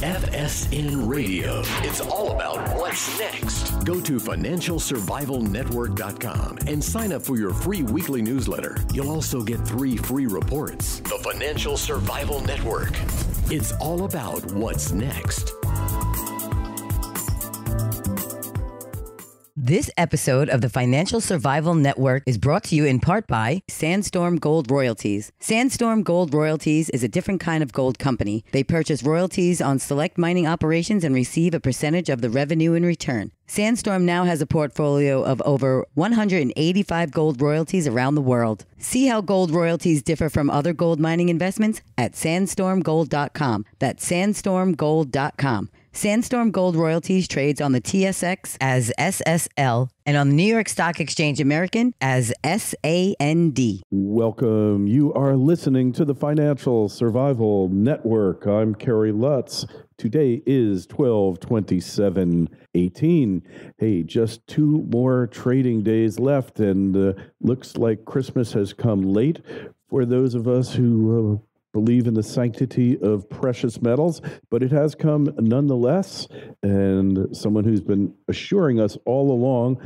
FSN Radio. It's all about what's next. Go to financialsurvivalnetwork.com and sign up for your free weekly newsletter. You'll also get 3 free reports. The Financial Survival Network. It's all about what's next. This episode of the Financial Survival Network is brought to you in part by Sandstorm Gold Royalties. Sandstorm Gold Royalties is a different kind of gold company. They purchase royalties on select mining operations and receive a percentage of the revenue in return. Sandstorm now has a portfolio of over 185 gold royalties around the world. See how gold royalties differ from other gold mining investments at sandstormgold.com. That's sandstormgold.com. Sandstorm Gold Royalties trades on the TSX as SSL and on the New York Stock Exchange American as SAND. Welcome. You are listening to the Financial Survival Network. I'm Kerry Lutz. Today is 12/27/18. Hey, just 2 more trading days left, and looks like Christmas has come late for those of us who believe in the sanctity of precious metals, but it has come nonetheless. And someone who's been assuring us all along,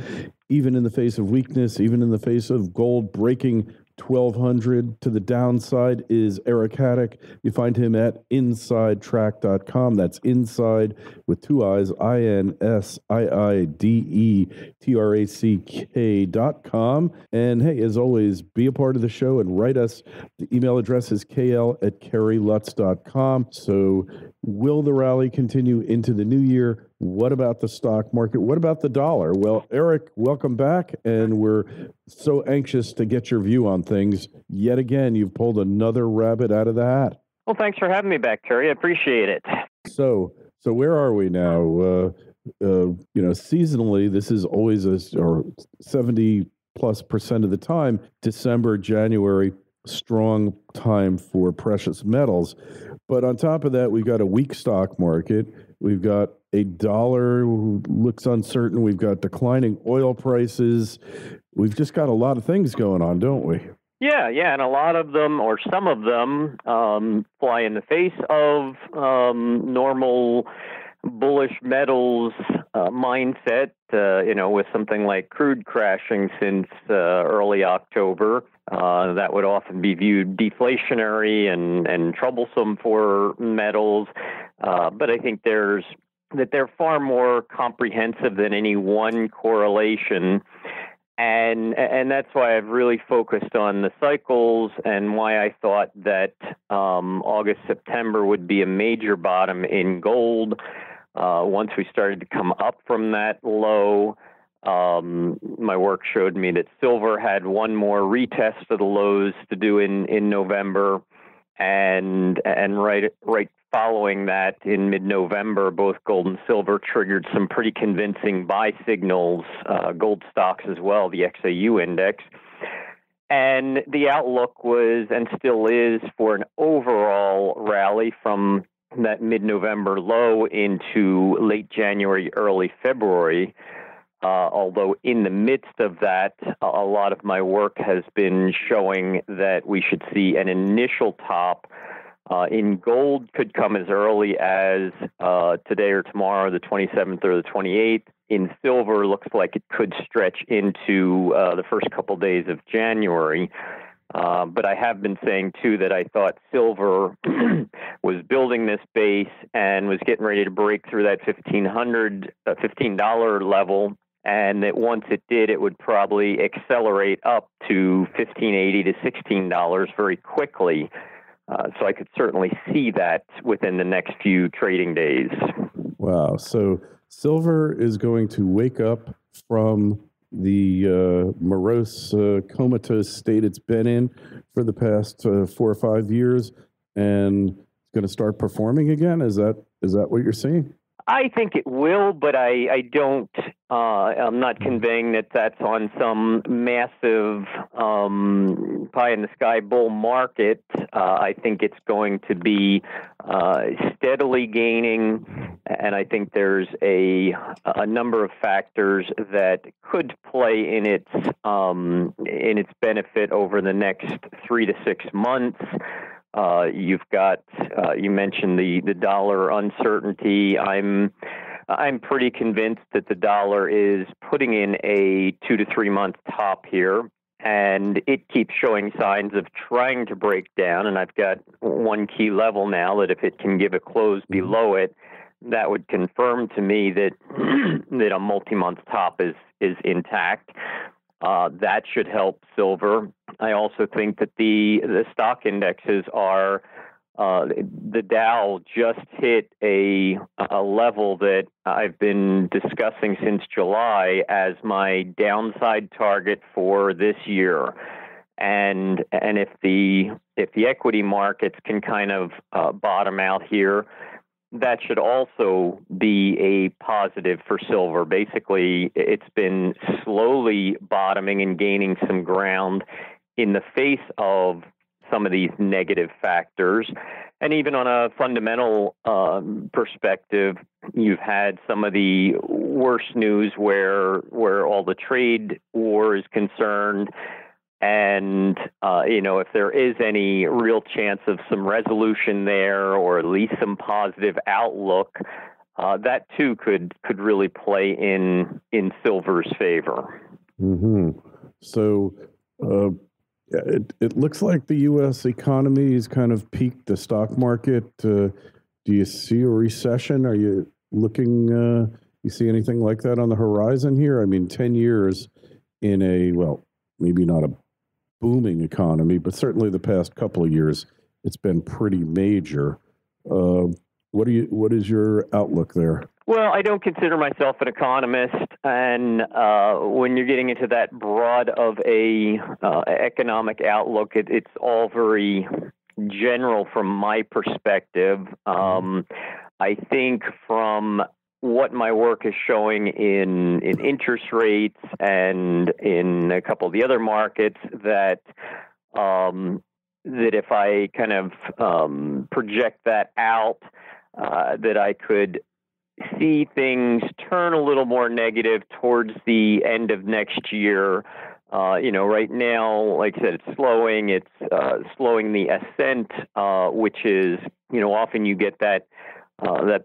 even in the face of weakness, even in the face of gold breaking 1,200 to the downside, is Erick Hadik. You find him at InsideTrack.com. That's inside with 2 I's, InsideTrack.com. And hey, as always, be a part of the show and write us. The email address is kl@kerrylutz.com. So will the rally continue into the new year? What about the stock market? What about the dollar? Well, Erick, welcome back, and we're so anxious to get your view on things. Yet again, you've pulled another rabbit out of the hat. Well, thanks for having me back, Terry. I appreciate it. So where are we now? Seasonally, this is always or 70+% of the time, December, January, strong time for precious metals. But on top of that, we've got a weak stock market. We've got a dollar looks uncertain. We've got declining oil prices. We've just got a lot of things going on, don't we? Yeah, and a lot of them, or some of them, fly in the face of normal bullish metals mindset, with something like crude crashing since early October. That would often be viewed deflationary and troublesome for metals. But I think they're far more comprehensive than any one correlation. And that's why I've really focused on the cycles and why I thought that August, September would be a major bottom in gold. Once we started to come up from that low, my work showed me that silver had one more retest of the lows to do in November, and right following that in mid-November, both gold and silver triggered some pretty convincing buy signals, gold stocks as well, the XAU index. And the outlook was, and still is, for an overall rally from that mid-November low into late January, early February. Although in the midst of that, a lot of my work has been showing that we should see an initial top in gold could come as early as today or tomorrow, the 27th or the 28th. In silver, looks like it could stretch into the first couple days of January. But I have been saying, too, that I thought silver was building this base and was getting ready to break through that $15 level, and that once it did, it would probably accelerate up to $15.80 to $16 very quickly. So I could certainly see that within the next few trading days. Wow. So silver is going to wake up from the morose, comatose state it's been in for the past 4 or 5 years, and it's going to start performing again? Is that what you're seeing? I think it will, but I don't. I'm not conveying that that's on some massive pie-in-the-sky bull market. I think it's going to be steadily gaining, and I think there's a number of factors that could play in its benefit over the next 3 to 6 months. You've got you mentioned the dollar uncertainty. I'm pretty convinced that the dollar is putting in a 2 to 3 month top here, and it keeps showing signs of trying to break down. And I've got one key level now that if it can give a close below it, that would confirm to me that that a multi-month top is intact. That should help silver. I also think that the stock indexes are. The Dow just hit a level that I've been discussing since July as my downside target for this year, and if the equity markets can kind of bottom out here, that should also be a positive for silver. Basically, it's been slowly bottoming and gaining some ground in the face of some of these negative factors. And even on a fundamental perspective, you've had some of the worst news where all the trade war is concerned. And, if there is any real chance of some resolution there, or at least some positive outlook, that too could really play in silver's favor. Mm-hmm. So, it looks like the U.S. economy has kind of peaked the stock market. Do you see a recession? Are you looking, you see anything like that on the horizon here? I mean, 10 years in a, well, maybe not a booming economy, but certainly the past couple of years, it's been pretty major. What is your outlook there? Well, I don't consider myself an economist, and when you're getting into that broad of a economic outlook, it's all very general from my perspective. I think from what my work is showing in interest rates and in a couple of the other markets, that if I kind of project that out, that I could see things turn a little more negative towards the end of next year. Right now, like I said, it's slowing. It's slowing the ascent, which is, often you get that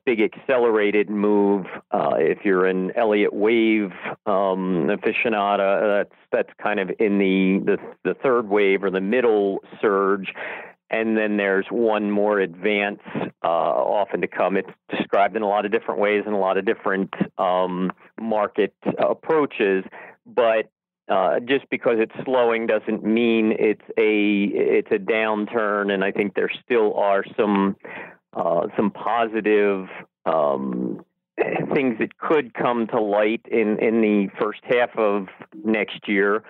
big accelerated move. If you're an Elliott wave aficionado, that's kind of in the third wave or the middle surge. And then there's one more advance often to come. It's described in a lot of different ways and a lot of different market approaches. But just because it's slowing doesn't mean it's a downturn. And I think there still are some positive things that could come to light in the first half of next year.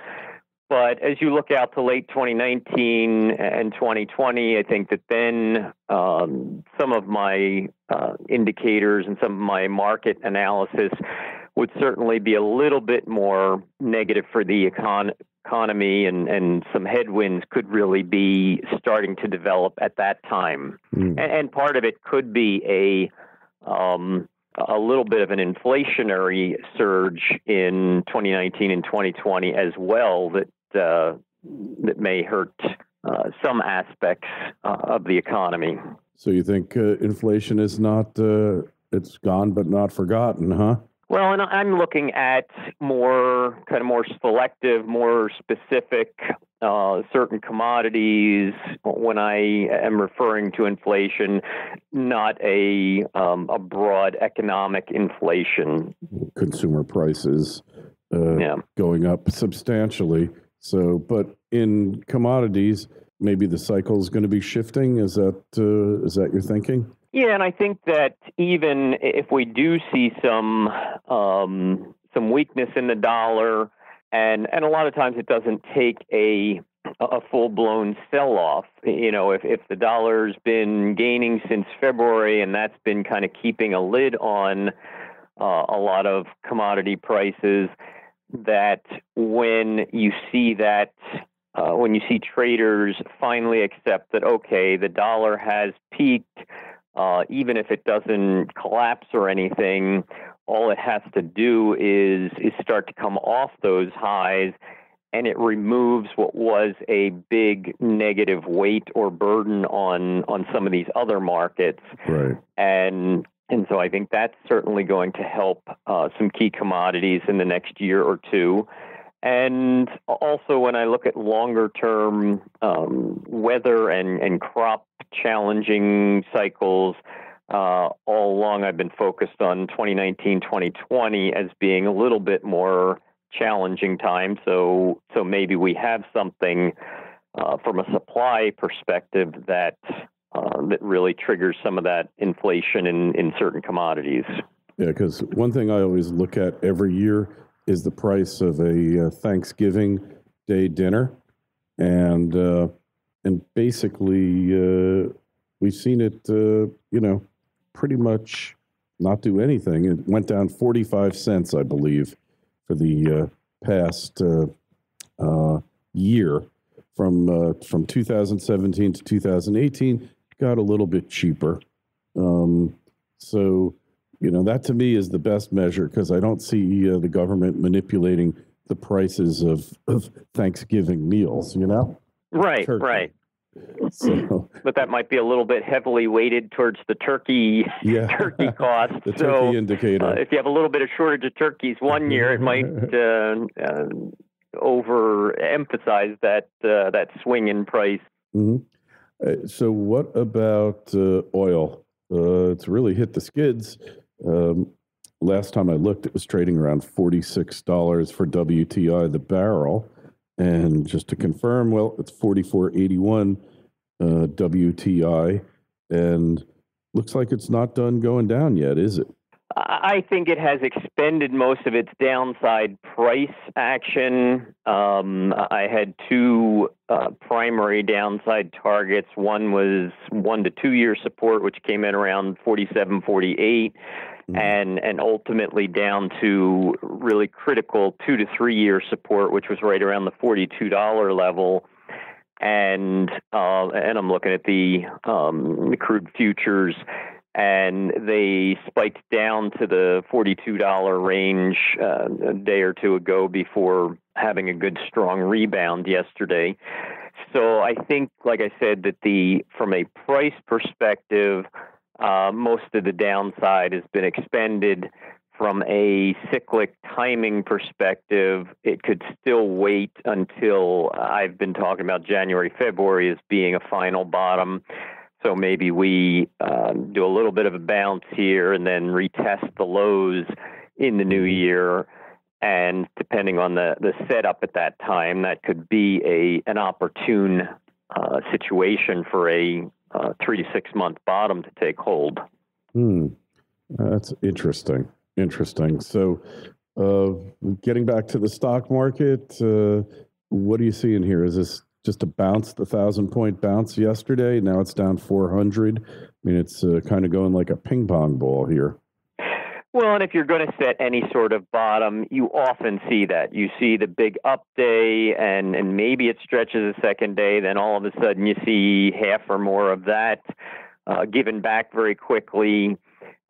But as you look out to late 2019 and 2020, I think that then some of my indicators and some of my market analysis would certainly be a little bit more negative for the economy, and some headwinds could really be starting to develop at that time. And part of it could be a little bit of an inflationary surge in 2019 and 2020 as well that may hurt some aspects of the economy. So you think inflation is not, it's gone but not forgotten, huh? Well, and I'm looking at more selective, more specific certain commodities when I am referring to inflation, not a broad economic inflation. Consumer prices going up substantially. So, but in commodities, maybe the cycle is going to be shifting. Is that your thinking? Yeah, and I think that even if we do see some weakness in the dollar, and a lot of times it doesn't take a full-blown sell-off. If the dollar's been gaining since February, and that's been kind of keeping a lid on a lot of commodity prices, that when you see traders finally accept that, okay, the dollar has peaked, even if it doesn't collapse or anything, all it has to do is start to come off those highs, and it removes what was a big negative weight or burden on some of these other markets. Right. And so I think that's certainly going to help some key commodities in the next year or two. And also, when I look at longer-term weather and crop challenging cycles, all along I've been focused on 2019, 2020 as being a little bit more challenging time. So maybe we have something from a supply perspective that really triggers some of that inflation in certain commodities. Yeah, because one thing I always look at every year is the price of a Thanksgiving Day dinner, and basically we've seen it, pretty much not do anything. It went down 45 cents, I believe, for the past year from 2017 to 2018. Got a little bit cheaper. So, that to me is the best measure, because I don't see the government manipulating the prices of Thanksgiving meals, Right, Turkey. Right. So, but that might be a little bit heavily weighted towards the turkey turkey cost. The turkey indicator. If you have a little bit of shortage of turkeys one year, it might overemphasize that swing in price. Mm-hmm. So what about oil? It's really hit the skids. Last time I looked, it was trading around $46 for WTI the barrel. And just to confirm, well, it's 44.81 WTI, and looks like it's not done going down yet, is it? I think it has expended most of its downside price action. I had two primary downside targets. One was 1 to 2 year support, which came in around 47.48. And ultimately down to really critical 2 to 3 year support, which was right around the $42 level. And I'm looking at the crude futures, and they spiked down to the $42 range a day or two ago before having a good strong rebound yesterday. So I think, like I said, that from a price perspective, most of the downside has been expended. From a cyclic timing perspective, it could still wait until I've been talking about January, February as being a final bottom. So maybe we do a little bit of a bounce here and then retest the lows in the new year. And depending on the setup at that time, that could be an opportune situation for a 3 to 6 month bottom to take hold. That's interesting. So, getting back to the stock market, what do you see in here? Is this just a bounce, the 1,000-point bounce yesterday? Now it's down 400. I mean, it's kind of going like a ping pong ball here. Well, and if you're going to set any sort of bottom, you often see that. You see the big up day, and maybe it stretches a second day. Then all of a sudden you see half or more of that given back very quickly.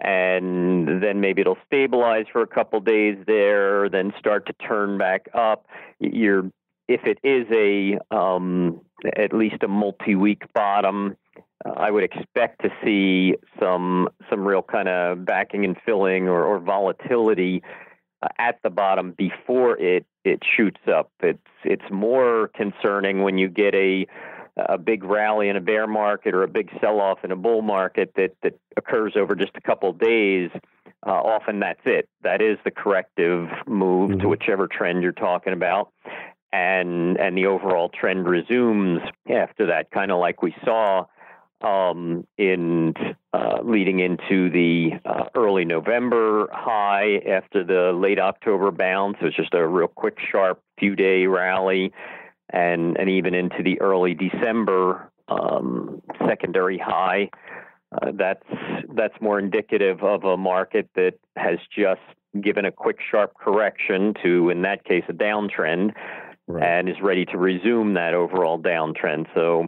And then maybe it'll stabilize for a couple days there, then start to turn back up. If it is at least a multi-week bottom, I would expect to see some real kind of backing and filling or volatility at the bottom before it shoots up. It's more concerning when you get a big rally in a bear market or a big sell-off in a bull market that occurs over just a couple of days. Often that's it. That is the corrective move to whichever trend you're talking about. And the overall trend resumes after that, kind of like we saw in leading into the early November high after the late October bounce. It was just a real quick, sharp few-day rally. And even into the early December secondary high, that's more indicative of a market that has just given a quick, sharp correction to, in that case, a downtrend, right, and is ready to resume that overall downtrend. So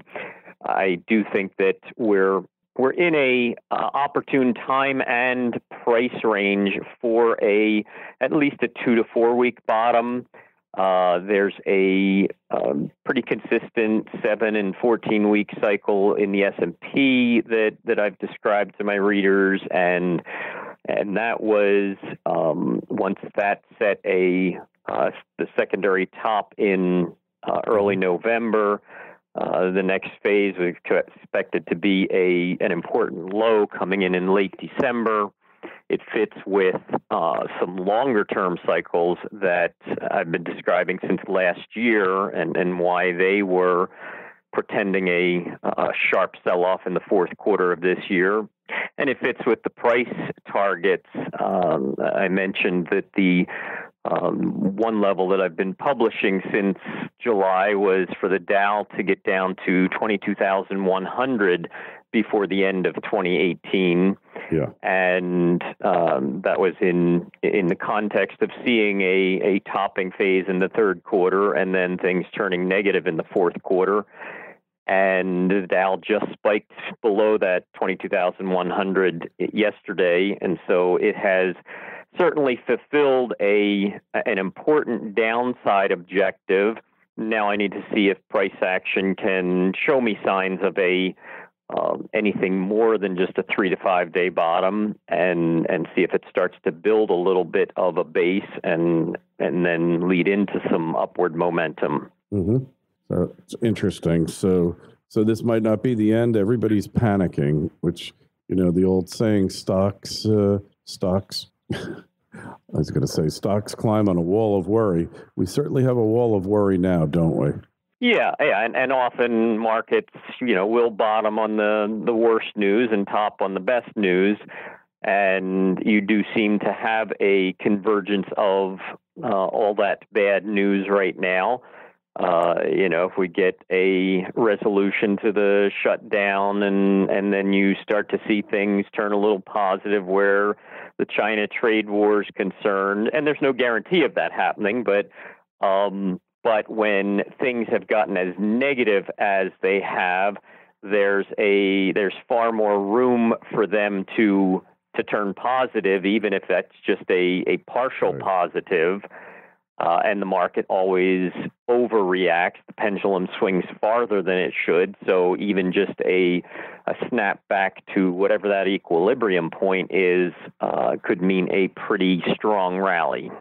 I do think that we're in a opportune time and price range for at least a 2 to 4 week bottom. There's a pretty consistent 7 and 14 week cycle in the S&P that I've described to my readers, and that was once that set the secondary top in early November. The next phase we expect it to be an important low coming in late December. It fits with some longer-term cycles that I've been describing since last year, and why they were portending a sharp sell-off in the fourth quarter of this year. And it fits with the price targets. I mentioned that the one level that I've been publishing since July was for the Dow to get down to 22,100 before the end of 2018. Yeah. And that was in the context of seeing a topping phase in the third quarter and then things turning negative in the fourth quarter. And the Dow just spiked below that 22,100 yesterday. And so it has certainly fulfilled an important downside objective. Now I need to see if price action can show me signs of anything more than just a 3 to 5 day bottom, and see if it starts to build a little bit of a base and then lead into some upward momentum. Mm-hmm. So it's interesting. So this might not be the end. Everybody's panicking, which, the old saying, stocks. I was going to say stocks climb on a wall of worry. We certainly have a wall of worry now, don't we? Yeah, and often markets, will bottom on the worst news and top on the best news, and you do seem to have a convergence of all that bad news right now. If we get a resolution to the shutdown, and then you start to see things turn a little positive where the China trade war is concerned, and there's no guarantee of that happening, but when things have gotten as negative as they have, there's far more room for them to turn positive, even if that's just a partial right. Positive. And the market always overreacts. The pendulum swings farther than it should. So even just a snap back to whatever that equilibrium point is could mean a pretty strong rally.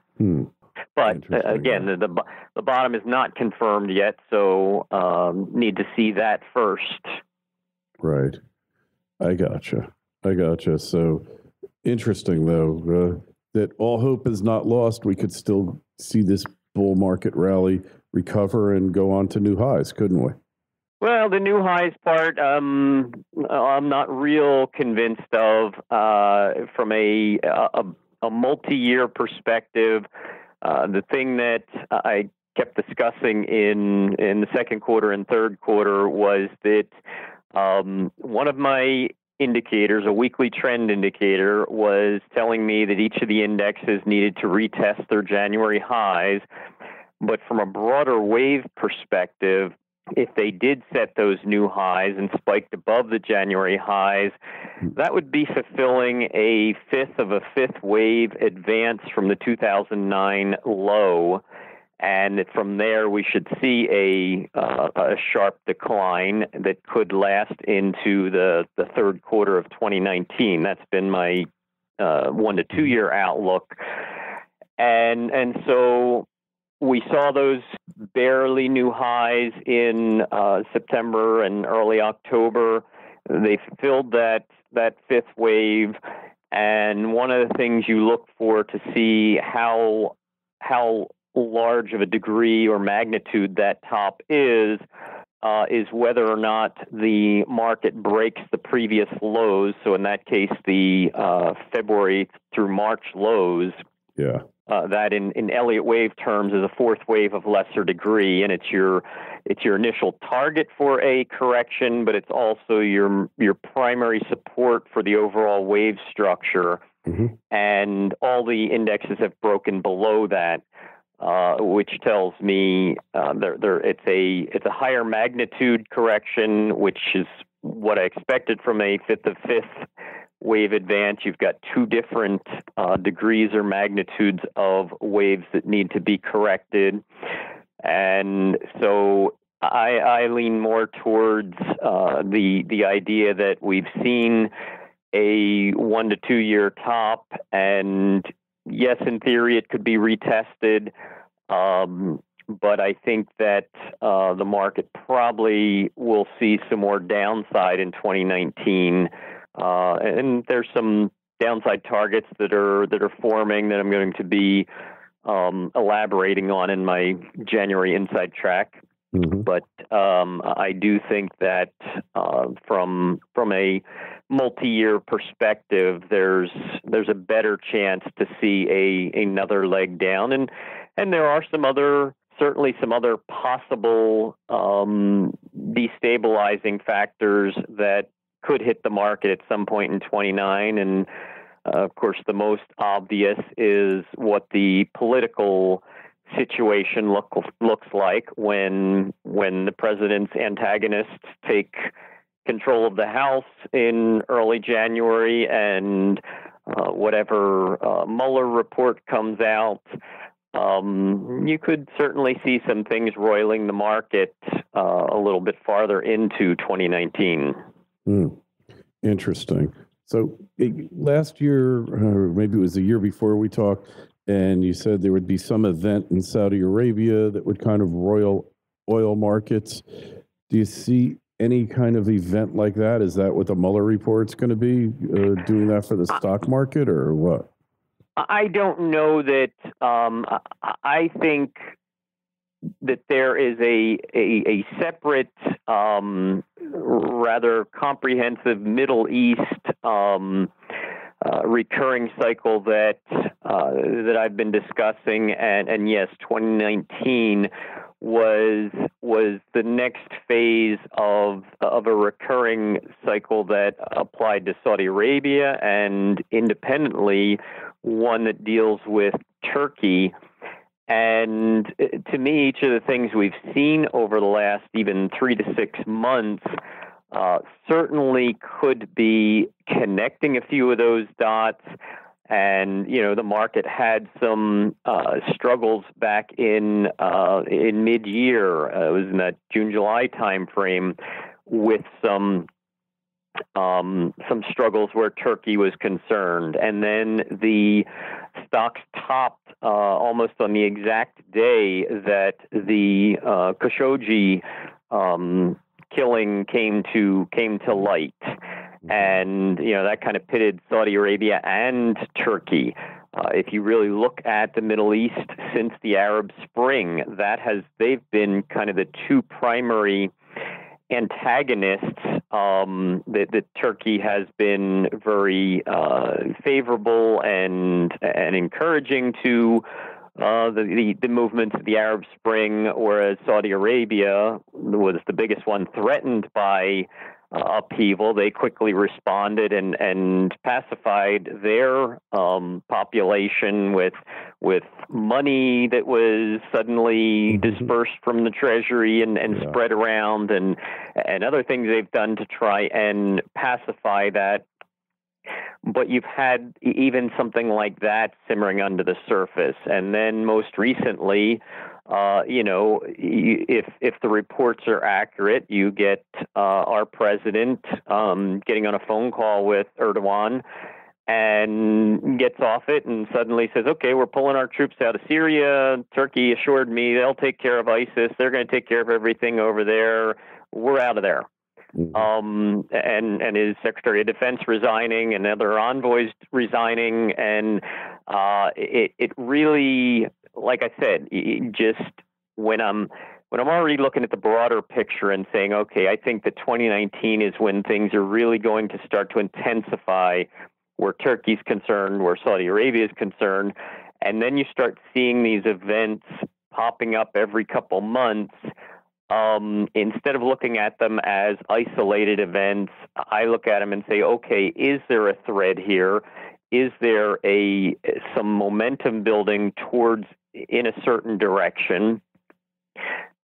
But again, the bottom is not confirmed yet, so need to see that first. Right. I gotcha. So interesting, though, that all hope is not lost. We could still see this bull market rally recover and go on to new highs, couldn't we? Well, the new highs part, I'm not real convinced of from a multi-year perspective. The thing that I kept discussing in the second quarter and third quarter was that one of my indicators, a weekly trend indicator, was telling me that each of the indexes needed to retest their January highs. But from a broader wave perspective, if they did set those new highs and spiked above the January highs, that would be fulfilling a fifth of a fifth wave advance from the 2009 low. And that from there, we should see a sharp decline that could last into the third quarter of 2019. That's been my 1 to 2 year outlook. And so we saw those barely new highs in September and early October. They filled that fifth wave. And one of the things you look for to see how large of a degree or magnitude that top is whether or not the market breaks the previous lows. So in that case, the February through March lows. Yeah. That in Elliott wave terms is a fourth wave of lesser degree, and it's your initial target for a correction, but it's also your primary support for the overall wave structure. Mm-hmm. And all the indexes have broken below that. Which tells me it's a higher magnitude correction, which is what I expected from a fifth of fifth wave advance. You've got two different degrees or magnitudes of waves that need to be corrected. And so I lean more towards the idea that we've seen a 1 to 2 year top, and yes, in theory, it could be retested. But I think that the market probably will see some more downside in 2019. And there's some downside targets that are forming that I'm going to be elaborating on in my January Inside Track. Mm-hmm. But I do think that from a multi-year perspective, there's a better chance to see another leg down, and there are certainly some other possible destabilizing factors that could hit the market at some point in 29. And of course, the most obvious is what the political situation looks like when the president's antagonists take control of the House in early January, and whatever Mueller report comes out. You could certainly see some things roiling the market a little bit farther into 2019. Interesting. So last year, or maybe it was the year before, we talked, and you said there would be some event in Saudi Arabia that would kind of roil oil markets. Do you see any kind of event like that? Is that what the Mueller report's going to be, doing that for the stock market, or what? I don't know that. I think that there is a separate, rather comprehensive Middle East recurring cycle that I've been discussing, and yes, 2019 was the next phase of a recurring cycle that applied to Saudi Arabia, and independently one that deals with Turkey. And to me, each of the things we've seen over the last even 3 to 6 months certainly could be connecting a few of those dots. And, the market had some struggles back in mid-year. It was in that June-July timeframe with some struggles where Turkey was concerned. And then the stocks topped almost on the exact day that the Khashoggi killing came to light. And, that kind of pitted Saudi Arabia and Turkey. If you really look at the Middle East since the Arab Spring, they've been kind of the two primary antagonists. That Turkey has been very favorable and encouraging to the movements of the Arab Spring, whereas Saudi Arabia was the biggest one threatened by upheaval. They quickly responded and pacified their population with money that was suddenly dispersed from the treasury and spread around, and other things they've done to try and pacify that. But you've had even something like that simmering under the surface. And then most recently, if the reports are accurate, you get our president getting on a phone call with Erdogan and gets off it and suddenly says, okay, we're pulling our troops out of Syria. Turkey assured me they'll take care of ISIS. They're going to take care of everything over there. We're out of there. And his Secretary of Defense resigning and other envoys resigning. And it really, like I said, just when I'm already looking at the broader picture and saying, okay, I think that 2019 is when things are really going to start to intensify where Turkey's concerned, where Saudi Arabia is concerned. And then you start seeing these events popping up every couple months. Instead of looking at them as isolated events, I look at them and say, okay, is there a thread here? Is there some momentum building towards in a certain direction?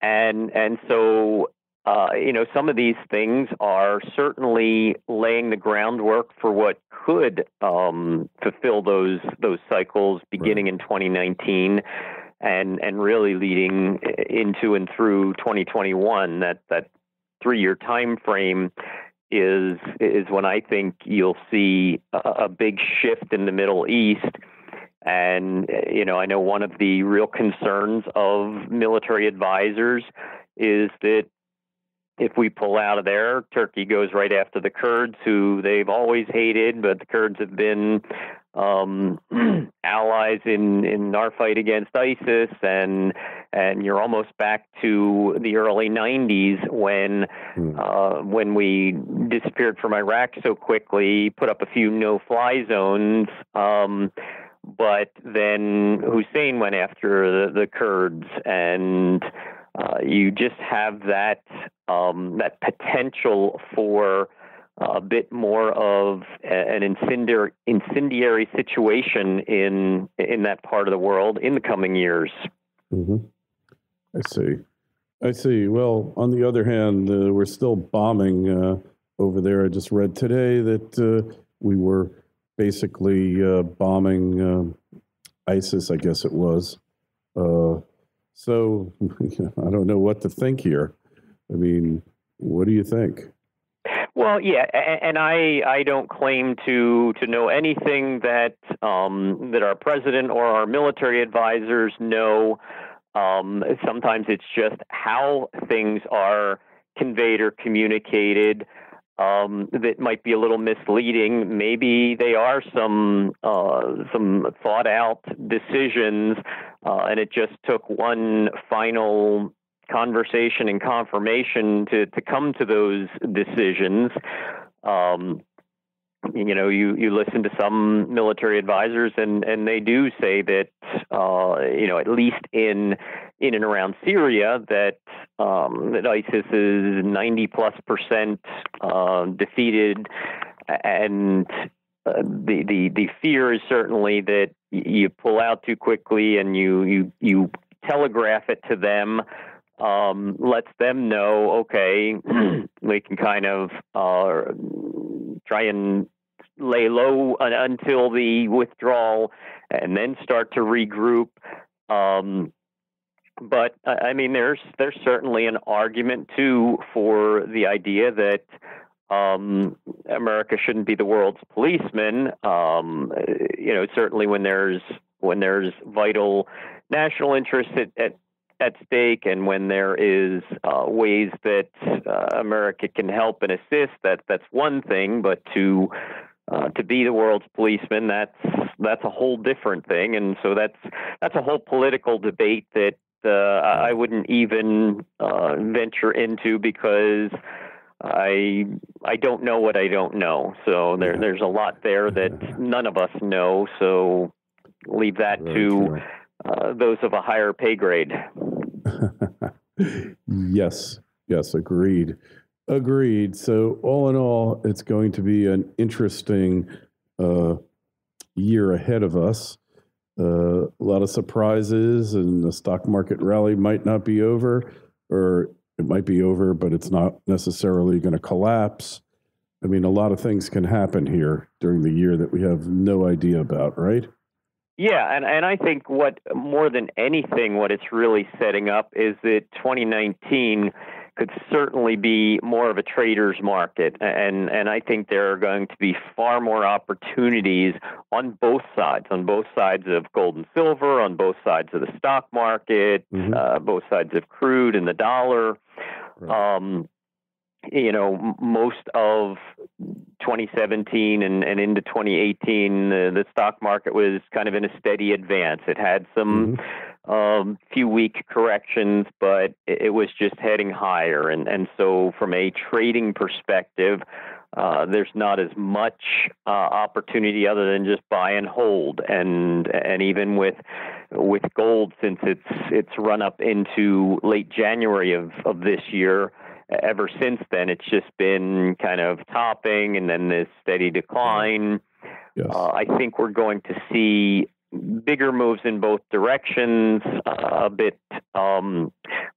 And so some of these things are certainly laying the groundwork for what could fulfill those cycles beginning in 2019 and really leading into and through 2021. That 3-year time frame is when I think you'll see a big shift in the Middle East. And, I know one of the real concerns of military advisors is that if we pull out of there, Turkey goes right after the Kurds, who they've always hated, but the Kurds have been allies in our fight against ISIS, and you're almost back to the early 90s when we disappeared from Iraq so quickly, put up a few no-fly zones, but then Hussein went after the Kurds, and you just have that potential for a bit more of an incendiary situation in that part of the world in the coming years. Mm-hmm. I see. Well, on the other hand, we're still bombing over there. I just read today that we were basically bombing ISIS, I guess it was. So I don't know what to think here. I mean, what do you think? Well, yeah, and I don't claim to know anything that our president or our military advisors know. Sometimes it's just how things are conveyed or communicated that might be a little misleading. Maybe they are some thought out decisions, and it just took one final conversation and confirmation to come to those decisions. You listen to some military advisors, and they do say that at least in and around Syria that ISIS is 90+% defeated, and the fear is certainly that you pull out too quickly and you telegraph it to them. Lets them know, okay, we can kind of try and lay low until the withdrawal and then start to regroup. But I mean, there's certainly an argument too for the idea that America shouldn't be the world's policeman. Certainly when there's vital national interests at stake, and when there is ways that America can help and assist, that's one thing. But to be the world's policeman, that's a whole different thing. And so that's a whole political debate that I wouldn't even venture into, because I don't know what I don't know. So there's a lot there that none of us know. So leave that to those of a higher pay grade. Yes, agreed. So all in all, it's going to be an interesting year ahead of us. A lot of surprises, and the stock market rally might not be over, or it might be over, but it's not necessarily going to collapse. I mean, a lot of things can happen here during the year that we have no idea about, right? Yeah, and I think what more than anything, what it's really setting up is that 2019 could certainly be more of a trader's market, and I think there are going to be far more opportunities on both sides of gold and silver, on both sides of the stock market, both sides of crude and the dollar. Right. Most of 2017 and into 2018, the stock market was kind of in a steady advance. It had some few weak corrections, but it was just heading higher. And so from a trading perspective, there's not as much opportunity other than just buy and hold. And even with gold, since it's run up into late January of this year, ever since then, it's just been kind of topping and then this steady decline. Yes. I think we're going to see bigger moves in both directions, a bit more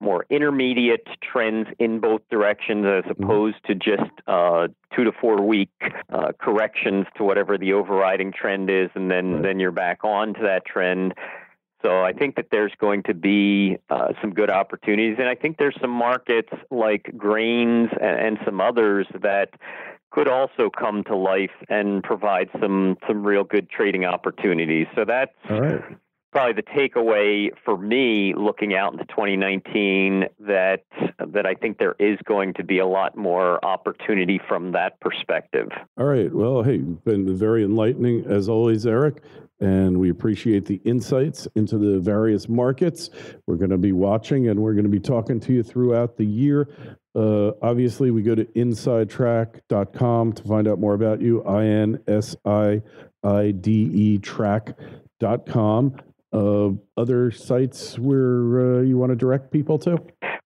more intermediate trends in both directions as opposed to just 2 to 4 week corrections to whatever the overriding trend is, and then you're back on to that trend. So I think that there's going to be some good opportunities, and I think there's some markets like grains and some others that could also come to life and provide some real good trading opportunities. So that's probably the takeaway for me looking out into 2019, that I think there is going to be a lot more opportunity from that perspective. All right. Well, hey, you've been very enlightening as always, Eric, and we appreciate the insights into the various markets. We're going to be watching, and we're going to be talking to you throughout the year. Obviously, we go to insidetrack.com to find out more about you, INSIIDE track.com. Other sites where you want to direct people to?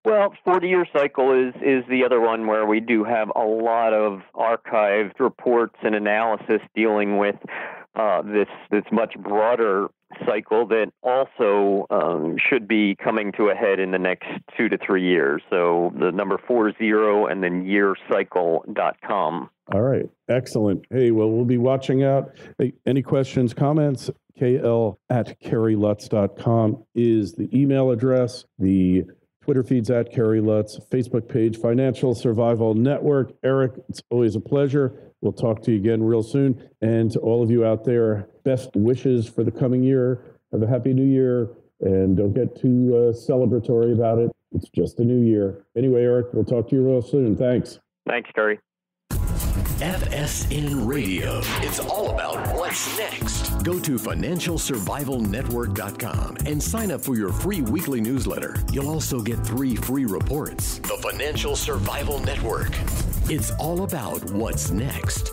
Well, 40-year cycle is the other one where we do have a lot of archived reports and analysis dealing with this much broader cycle that also should be coming to a head in the next 2 to 3 years. So the number 40 and then yearcycle.com. All right. Excellent. Hey, well, we'll be watching out. Hey, any questions, comments? KL@KerryLutz.com is the email address. The Twitter feed's @KerryLutz, Facebook page, Financial Survival Network. Eric, it's always a pleasure. We'll talk to you again real soon. And to all of you out there, best wishes for the coming year. Have a happy new year, and don't get too celebratory about it. It's just a new year. Anyway, Eric, we'll talk to you real soon. Thanks. Thanks, Terry. FSN Radio. It's all about what's next. Go to FinancialSurvivalNetwork.com and sign up for your free weekly newsletter. You'll also get 3 free reports. The Financial Survival Network. It's all about what's next.